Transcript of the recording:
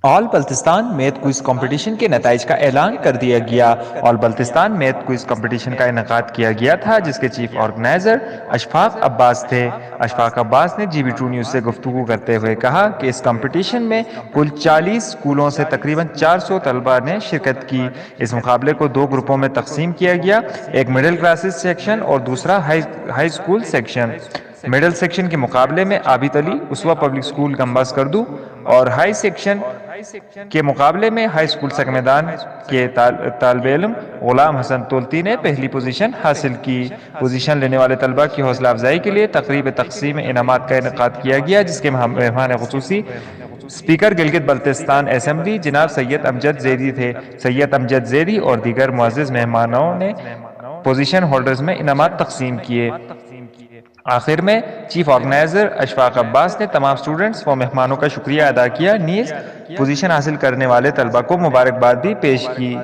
آل Baltistan math quiz competition کے نتائج کا اعلان کر دیا گیا۔ آل بلتستان میتھ کوئز کمپٹیشن کا انعقاد کیا گیا تھا، جس کے چیف آرگنائزر اشفاق عباس تھے۔ اشفاق عباس نے جی بی ٹرو نیوز سے گفتگو کرتے ہوئے کہا کہ اس کمپٹیشن میں کل 40 اسکولوں سے تقریباً 400 طلباء نے شرکت کی۔ اس مقابلے کو دو گروپوں میں تقسیم کیا گیا، ایک مڈل کلاسز سیکشن اور دوسرا high school section. Middle section کے مقابلے میں عابد علی اسوا پبلک اسکول گمباز کردو اور ہائی سیکشن کے مقابلے میں ہائی اسکول سکمیدان کے طالب علم غلام حسن تولتی نے پہلی پوزیشن حاصل کی۔ پوزیشن لینے والے طلباء کی حوصلہ افزائی کے لیے تقریب تقسیم انعامات کا انعقاد کیا گیا، جس کے مہمان خصوصی اسپیکر گلگت بلتستان اسمبلی جناب سید امجد زیدی تھے۔ سید امجد زیدی اور دیگر معزز مہمانوں نے پوزیشن ہولڈرز میں انعامات تقسیم کیے۔ آخر میں چیف آرگنائزر اشفاق عباس نے تمام اسٹوڈنٹس و مہمانوں کا شکریہ ادا کیا، نیز پوزیشن حاصل کرنے والے طلباء کو مبارکباد بھی پیش کی۔